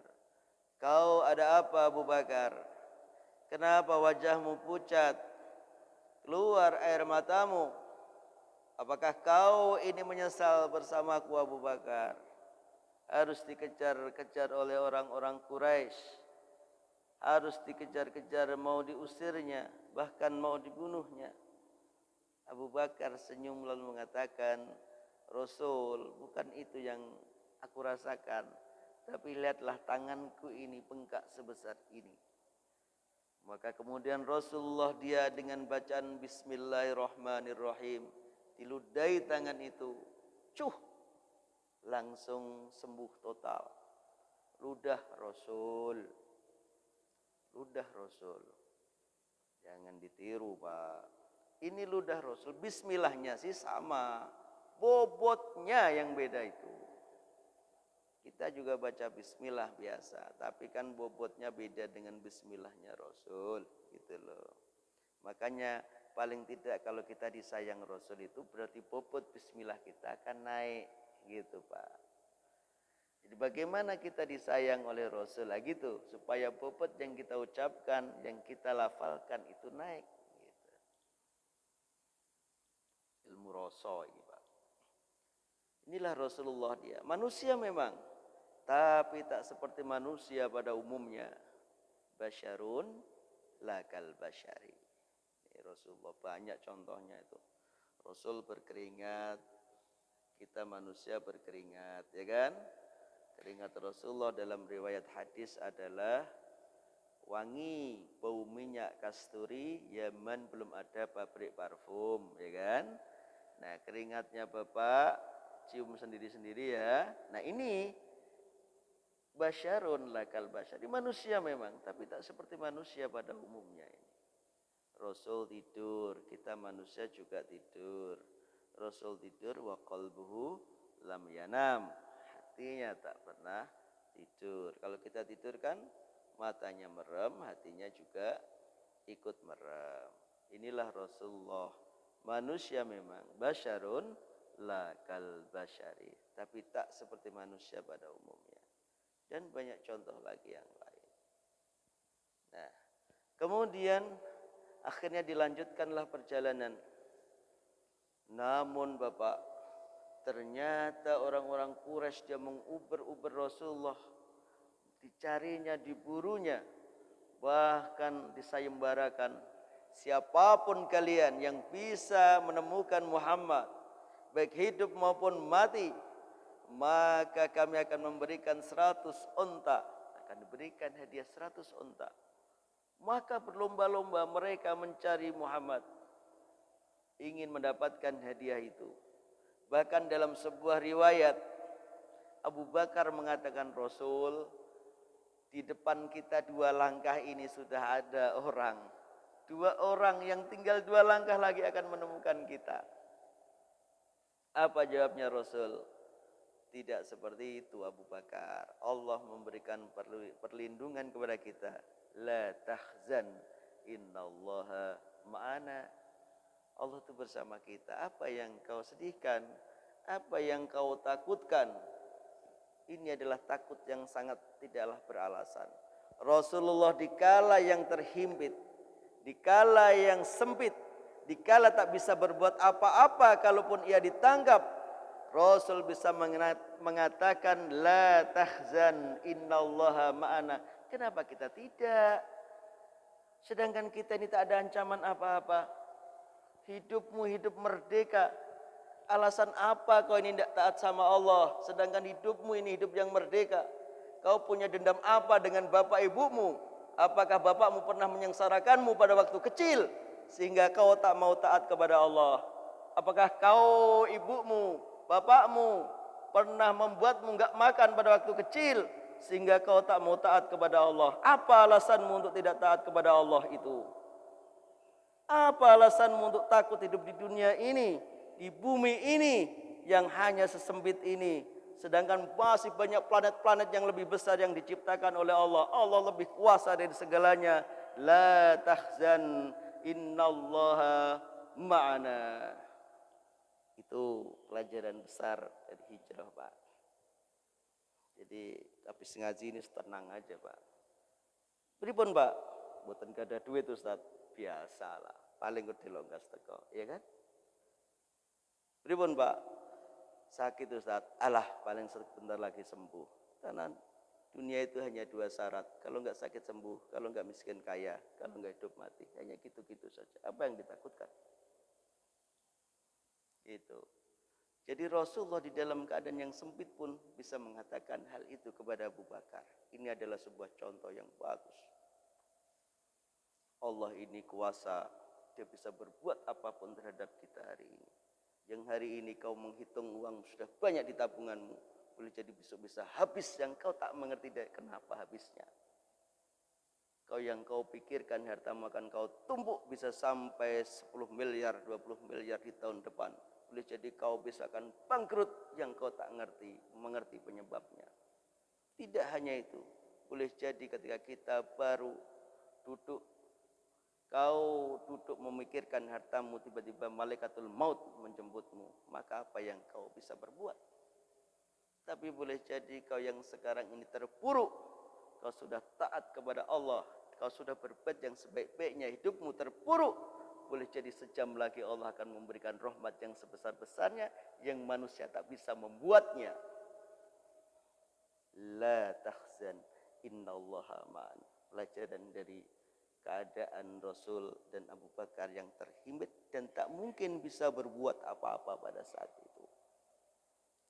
A: Kau ada apa Abu Bakar? Kenapa wajahmu pucat? Keluar air matamu. Apakah kau ini menyesal bersamaku Abu Bakar? Harus dikejar-kejar oleh orang-orang Quraisy. Harus dikejar-kejar, mau diusirnya, bahkan mau dibunuhnya. Abu Bakar senyum lalu mengatakan, Rasul, bukan itu yang aku rasakan. Tapi lihatlah tanganku ini bengkak sebesar ini. Maka kemudian Rasulullah dia dengan bacaan Bismillahirrahmanirrahim diludahi tangan itu. Cuh, langsung sembuh total. Ludah Rasul. Ludah Rasul. Jangan ditiru, Pak. Ini ludah Rasul. Bismillahnya sih sama. Bobotnya yang beda itu. Kita juga baca bismillah biasa, tapi kan bobotnya beda dengan bismillahnya Rasul, gitu loh. Makanya paling tidak kalau kita disayang Rasul itu berarti bobot bismillah kita akan naik, gitu Pak. Jadi bagaimana kita disayang oleh Rasul lah gitu, supaya bobot yang kita ucapkan, yang kita lafalkan itu naik, gitu. Ilmu rasa ini, Pak. Inilah Rasulullah dia. Manusia memang, tapi tak seperti manusia pada umumnya. Basyarun lakal basyari. Ini Rasulullah banyak contohnya itu. Rasul berkeringat, kita manusia berkeringat, ya kan? Keringat Rasulullah dalam riwayat hadis adalah wangi, bau minyak kasturi, Yaman belum ada pabrik parfum, ya kan? Nah, keringatnya Bapak cium sendiri-sendiri ya. Nah, ini basyarun lakal basyari, manusia memang, tapi tak seperti manusia pada umumnya ini. Rasul tidur, kita manusia juga tidur. Rasul tidur wa qalbuhu lam yanam. Hatinya tak pernah tidur. Kalau kita tidur kan matanya merem, hatinya juga ikut merem. Inilah Rasulullah. Manusia memang basyarun lakal basyari, tapi tak seperti manusia pada umumnya. Dan banyak contoh lagi yang lain. Nah, kemudian akhirnya dilanjutkanlah perjalanan. Namun Bapak, ternyata orang-orang Quraisy dia menguber-uber Rasulullah, dicarinya, diburunya, bahkan disayembarakan. Siapapun kalian yang bisa menemukan Muhammad, baik hidup maupun mati, maka kami akan memberikan 100 unta. Akan diberikan hadiah 100 unta. Maka berlomba-lomba mereka mencari Muhammad, ingin mendapatkan hadiah itu. Bahkan dalam sebuah riwayat, Abu Bakar mengatakan, Rasul, di depan kita 2 langkah ini sudah ada orang. 2 orang yang tinggal 2 langkah lagi akan menemukan kita. Apa jawabnya Rasul? Tidak seperti itu Abu Bakar. Allah memberikan perlindungan kepada kita. La tahzan, innallaha ma'ana. Allah itu bersama kita. Apa yang kau sedihkan, apa yang kau takutkan, ini adalah takut yang sangat tidaklah beralasan. Rasulullah dikala yang terhimpit, dikala yang sempit, dikala tak bisa berbuat apa-apa, kalaupun ia ditangkap, Rasul bisa mengatakan la tahzan innallaha ma'ana. Kenapa kita tidak? Sedangkan kita ini tak ada ancaman apa-apa. Hidupmu hidup merdeka. Alasan apa kau ini tidak taat sama Allah, sedangkan hidupmu ini hidup yang merdeka? Kau punya dendam apa dengan bapak ibumu? Apakah bapakmu pernah menyengsarakanmu pada waktu kecil sehingga kau tak mau taat kepada Allah? Apakah kau, ibumu, bapakmu pernah membuatmu enggak makan pada waktu kecil sehingga kau tak mau taat kepada Allah? Apa alasanmu untuk tidak taat kepada Allah itu? Apa alasanmu untuk takut hidup di dunia ini, di bumi ini yang hanya sesempit ini, sedangkan masih banyak planet-planet yang lebih besar yang diciptakan oleh Allah. Allah lebih kuasa dari segalanya. La tahzan, innallaha ma'ana. Itu pelajaran besar dari hijrah, Pak. Jadi habis ngaji ini tenang aja, Pak. Pripun, Pak? Mboten kada duit, Ustaz. Biasalah, paling gede longgas teko, ya kan? Pripun, Pak? Sakit, Ustaz. Alah, paling sebentar lagi sembuh. Tenan. Dunia itu hanya dua syarat. Kalau enggak sakit sembuh, kalau enggak miskin kaya, kalau enggak hidup mati. Hanya gitu-gitu saja. Apa yang ditakutkan? Itu. Jadi Rasulullah di dalam keadaan yang sempit pun bisa mengatakan hal itu kepada Abu Bakar. Ini adalah sebuah contoh yang bagus. Allah ini kuasa, dia bisa berbuat apapun terhadap kita hari ini. Yang hari ini kau menghitung uang sudah banyak di tabunganmu, boleh jadi besok bisa habis yang kau tak mengerti kenapa habisnya. Yang kau pikirkan hartamu akan kau tumpuk bisa sampai 10 miliar, 20 miliar di tahun depan. Boleh jadi kau bisa akan bangkrut yang kau tak mengerti penyebabnya. Tidak hanya itu, boleh jadi ketika kita baru duduk, kau duduk memikirkan hartamu, tiba-tiba malaikatul maut menjemputmu, maka apa yang kau bisa berbuat? Tapi boleh jadi kau yang sekarang ini terpuruk, kau sudah taat kepada Allah, kau sudah berbuat yang sebaik-baiknya, hidupmu terpuruk, boleh jadi sejam lagi Allah akan memberikan rahmat yang sebesar-besarnya yang manusia tak bisa membuatnya. La tahzan, innallaha ma'an. Pelajaran dari keadaan Rasul dan Abu Bakar yang terhimpit dan tak mungkin bisa berbuat apa-apa pada saat itu.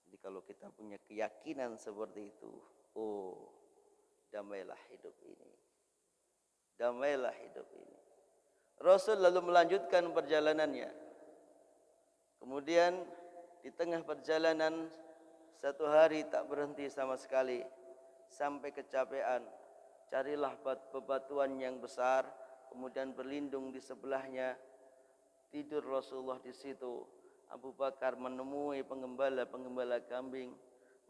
A: Jadi kalau kita punya keyakinan seperti itu, oh, damailah hidup ini. Damailah hidup ini. Rasul lalu melanjutkan perjalanannya. Kemudian di tengah perjalanan satu hari tak berhenti sama sekali sampai kecapean. Carilah bebatuan yang besar, kemudian berlindung di sebelahnya. Tidur Rasulullah di situ. Abu Bakar menemui penggembala kambing,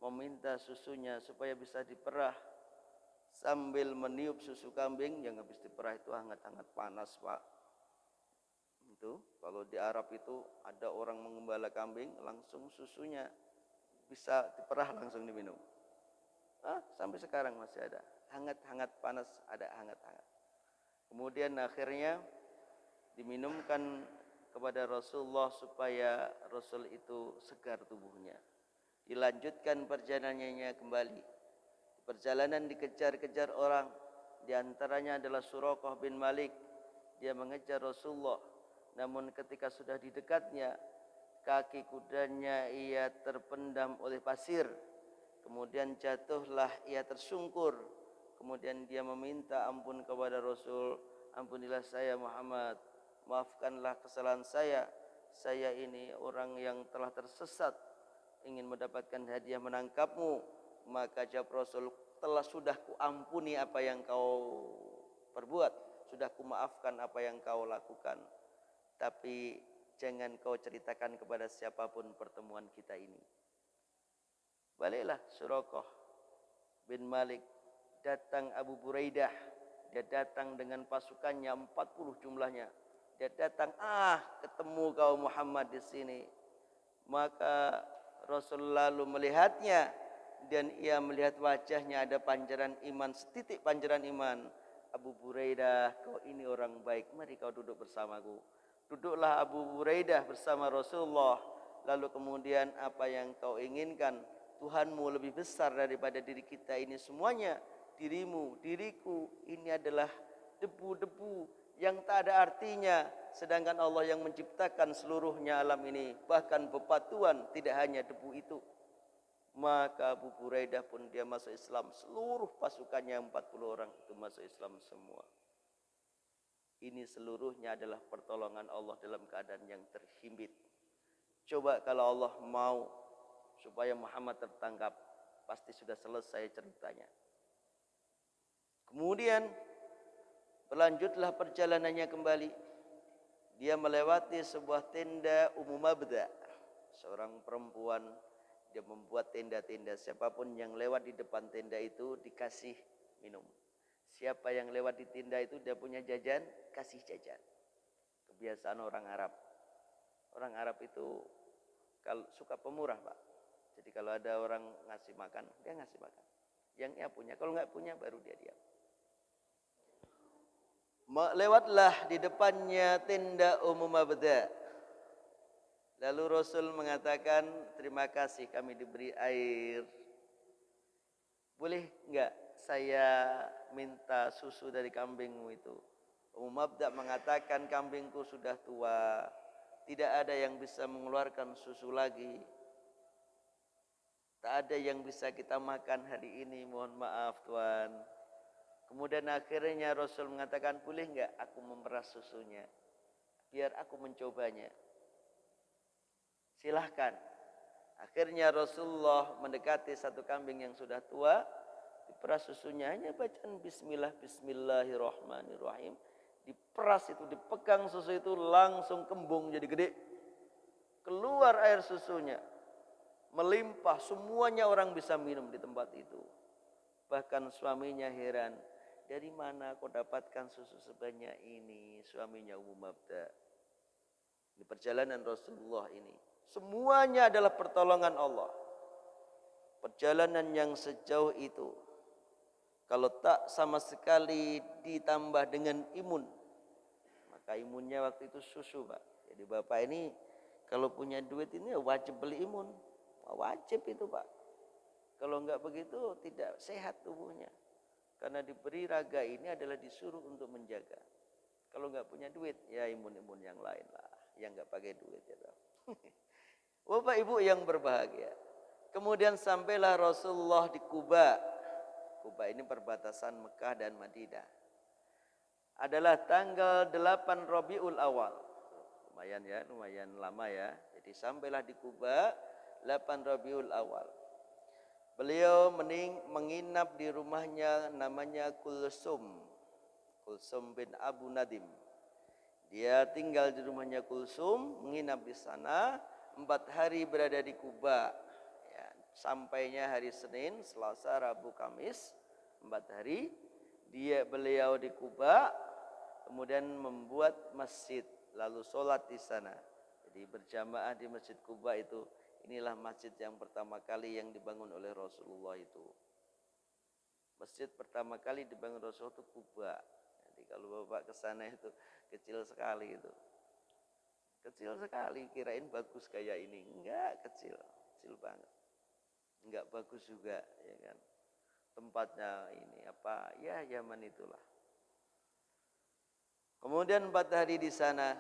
A: meminta susunya supaya bisa diperah. Sambil meniup susu kambing yang habis diperah itu hangat-hangat panas, Pak. Itu kalau di Arab itu ada orang menggembala kambing, langsung susunya bisa diperah langsung diminum. Sampai sekarang masih ada. Hangat-hangat panas, ada hangat-hangat. Kemudian akhirnya diminumkan kepada Rasulullah supaya Rasul itu segar tubuhnya. Dilanjutkan perjalanannya kembali. Perjalanan dikejar-kejar orang, di antaranya adalah Suraqah bin Malik. Dia mengejar Rasulullah, namun ketika sudah di dekatnya, kaki kudanya ia terpendam oleh pasir. Kemudian jatuhlah ia tersungkur. Kemudian dia meminta ampun kepada Rasul, ampunilah saya Muhammad, maafkanlah kesalahan saya. Saya ini orang yang telah tersesat, ingin mendapatkan hadiah menangkapmu. Maka jawab Rasul, sudah kuampuni apa yang kau perbuat, sudah kumaafkan apa yang kau lakukan. Tapi jangan kau ceritakan kepada siapapun pertemuan kita ini. Baliklah Suraqah bin Malik, datang Abu Buraidah. Dia datang dengan pasukannya 40 jumlahnya. Dia datang, ketemu kau Muhammad di sini. Maka Rasul lalu melihatnya dan ia melihat wajahnya ada pancaran iman, setitik pancaran iman. Abu Buraidah, kau ini orang baik, mari kau duduk bersamaku. Duduklah Abu Buraidah bersama Rasulullah. Lalu kemudian apa yang kau inginkan? Tuhanmu lebih besar daripada diri kita ini semuanya. Dirimu, diriku, ini adalah debu-debu yang tak ada artinya. sedangkan Allah yang menciptakan seluruhnya alam ini, bahkan bebatuan, tidak hanya debu itu. Maka Abu Buraidah pun dia masuk Islam, seluruh pasukannya 40 orang itu masuk Islam semua. Ini seluruhnya adalah pertolongan Allah dalam keadaan yang terhimpit. Coba kalau Allah mau supaya Muhammad tertangkap, pasti sudah selesai ceritanya. Kemudian berlanjutlah perjalanannya kembali. Dia melewati sebuah tenda Ummu Mabda, seorang perempuan. Dia membuat tenda-tenda, siapapun yang lewat di depan tenda itu dikasih minum. Siapa yang lewat di tenda itu dia punya jajan, kasih jajan. Kebiasaan orang Arab. Orang Arab itu kalau suka pemurah, Pak. Jadi kalau ada orang ngasih makan, dia ngasih makan. Yang ia punya, kalau nggak punya baru dia diam. Lewatlah di depannya tenda Ummu Mabda. Lalu Rasul mengatakan, terima kasih kami diberi air. Boleh enggak saya minta susu dari kambingmu itu? Ummu Mabda mengatakan, kambingku sudah tua, tidak ada yang bisa mengeluarkan susu lagi. Tak ada yang bisa kita makan hari ini, mohon maaf Tuan. Kemudian akhirnya Rasul mengatakan, boleh enggak aku memeras susunya? Biar aku mencobanya. Silahkan. Akhirnya Rasulullah mendekati satu kambing yang sudah tua. Diperas susunya, hanya bacaan Bismillah, Bismillahirrahmanirrahim. Diperas itu, dipegang susu itu langsung kembung jadi gede. Keluar air susunya. Melimpah, semuanya orang bisa minum di tempat itu. Bahkan suaminya heran. Dari mana kau dapatkan susu sebanyak ini? Suaminya Ummu Mabda. Di perjalanan Rasulullah ini, semuanya adalah pertolongan Allah. Perjalanan yang sejauh itu, kalau tak sama sekali ditambah dengan imun, maka imunnya waktu itu susu, Pak. Jadi Bapak ini kalau punya duit ini wajib beli imun. Wajib itu, Pak. Kalau enggak begitu tidak sehat tubuhnya. Karena diberi raga ini adalah disuruh untuk menjaga. Kalau enggak punya duit, ya imun-imun yang lain lah, yang enggak pakai duit ya. Bapak Ibu yang berbahagia. Kemudian sampailah Rasulullah di Quba. Quba ini perbatasan Mekah dan Madinah. Adalah tanggal 8 Rabiul Awal. Lumayan ya, lumayan lama ya. Jadi sampailah di Quba 8 Rabiul Awal. Beliau menginap di rumahnya namanya Kulsum bin Abu Nadim. Dia tinggal di rumahnya Kulsum, menginap di sana, 4 hari berada di Quba. Ya, sampainya hari Senin, Selasa, Rabu, Kamis, 4 hari. Beliau di Quba, kemudian membuat masjid, lalu sholat di sana. Jadi berjamaah di Masjid Quba itu. Inilah masjid yang pertama kali yang dibangun oleh Rasulullah itu. Masjid pertama kali dibangun Rasulullah itu Quba. Jadi kalau Bapak ke sana itu kecil sekali itu. Kecil sekali, kirain bagus kayak ini. Enggak, kecil banget. Enggak bagus juga, ya kan. Tempatnya ini apa? Ya Yaman itulah. Kemudian 4 hari di sana,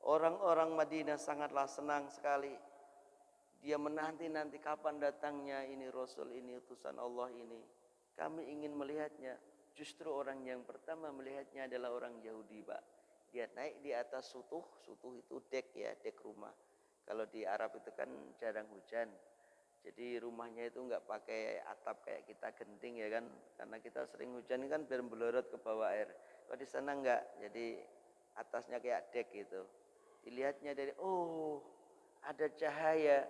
A: orang-orang Madinah sangatlah senang sekali. Dia menanti-nanti kapan datangnya ini Rasul ini, utusan Allah ini. Kami ingin melihatnya. Justru orang yang pertama melihatnya adalah orang Yahudi, Pak. Dia naik di atas sutuh itu dek ya, dek rumah. Kalau di Arab itu kan jarang hujan. Jadi rumahnya itu enggak pakai atap kayak kita genting ya kan. Karena kita sering hujan kan biar melorot ke bawah air. Kalau di sana enggak. Jadi atasnya kayak dek gitu. Dilihatnya dari ada cahaya.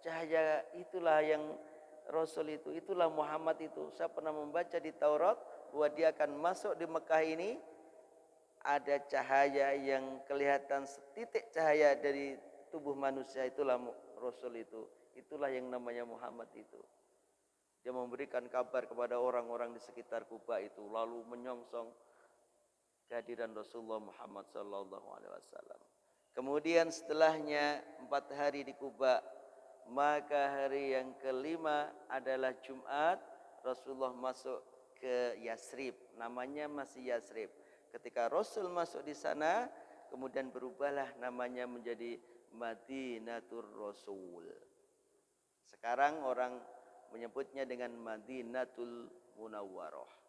A: Cahaya itulah yang Rasul itu, itulah Muhammad itu. Saya pernah membaca di Taurat bahwa dia akan masuk di Mekah ini. Ada cahaya yang kelihatan setitik cahaya dari tubuh manusia, itulah Rasul itu. Itulah yang namanya Muhammad itu. Dia memberikan kabar kepada orang-orang di sekitar Kuba itu, lalu menyongsong kehadiran Rasulullah Muhammad SAW. Kemudian setelahnya 4 hari di Kuba, maka hari yang kelima adalah Jumat. Rasulullah masuk ke Yasrib, namanya masih Yasrib. Ketika Rasul masuk di sana, kemudian berubahlah namanya menjadi Madinatur Rasul. Sekarang orang menyebutnya dengan Madinatul Munawwarah.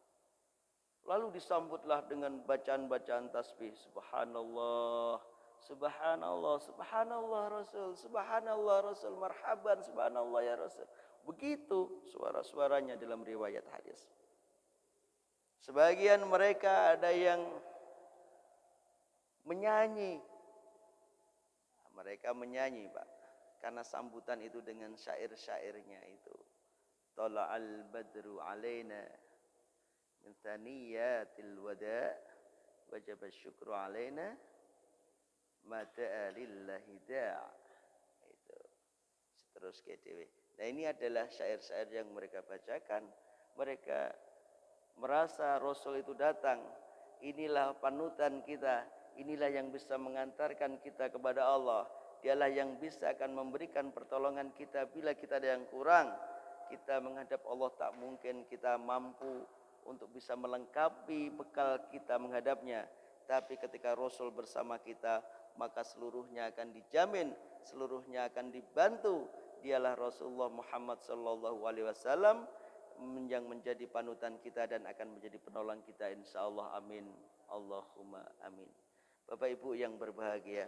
A: Lalu disambutlah dengan bacaan-bacaan tasbih. Subhanallah, subhanallah, subhanallah Rasul, subhanallah Rasul, marhaban, subhanallah ya Rasul. Begitu suara-suaranya dalam riwayat hadis. Sebagian mereka ada yang menyanyi. Mereka menyanyi, Pak. Karena sambutan itu dengan syair-syairnya itu. Tala'al badru alaina min thaniyatil wada' wajib syukru alaina mada'a lillahi da' itu terus ke dewe. Nah, ini adalah syair-syair yang mereka bacakan. Mereka merasa Rasul itu datang, inilah panutan kita, inilah yang bisa mengantarkan kita kepada Allah, dialah yang bisa akan memberikan pertolongan kita bila kita ada yang kurang. Kita menghadap Allah tak mungkin kita mampu untuk bisa melengkapi bekal kita menghadapnya. Tapi ketika Rasul bersama kita, maka seluruhnya akan dijamin, seluruhnya akan dibantu. Dialah Rasulullah Muhammad SAW yang menjadi panutan kita dan akan menjadi penolong kita, insyaallah. Amin. Allahumma amin. Bapak Ibu yang berbahagia,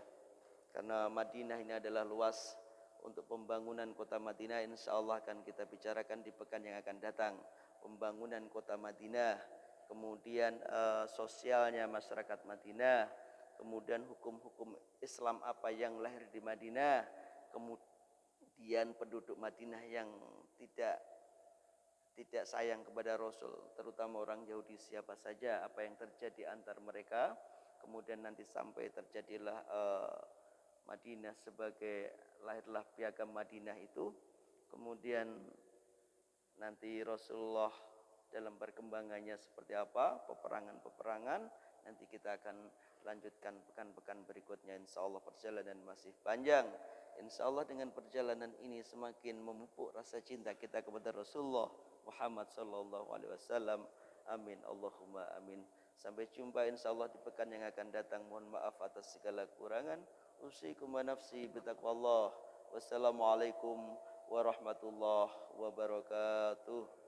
A: karena Madinah ini adalah luas untuk pembangunan kota Madinah, insyaallah akan kita bicarakan di pekan yang akan datang. Pembangunan kota Madinah, kemudian sosialnya masyarakat Madinah, kemudian hukum-hukum Islam apa yang lahir di Madinah, kemudian penduduk Madinah yang tidak sayang kepada Rasul, terutama orang Yahudi siapa saja, apa yang terjadi antar mereka, kemudian nanti sampai terjadilah Madinah sebagai lahirlah piagam Madinah itu, kemudian nanti Rasulullah dalam perkembangannya seperti apa, peperangan-peperangan, nanti kita akan lanjutkan pekan-pekan berikutnya, insyaallah. Perjalanan masih panjang. Insyaallah dengan perjalanan ini semakin memupuk rasa cinta kita kepada Rasulullah Muhammad sallallahu alaihi wasallam. Amin. Allahumma amin. Sampai jumpa insyaallah di pekan yang akan datang. Mohon maaf atas segala kurangan. Usikum wa nafsi bitaqwallah. Wassalamualaikum warahmatullahi wabarakatuh.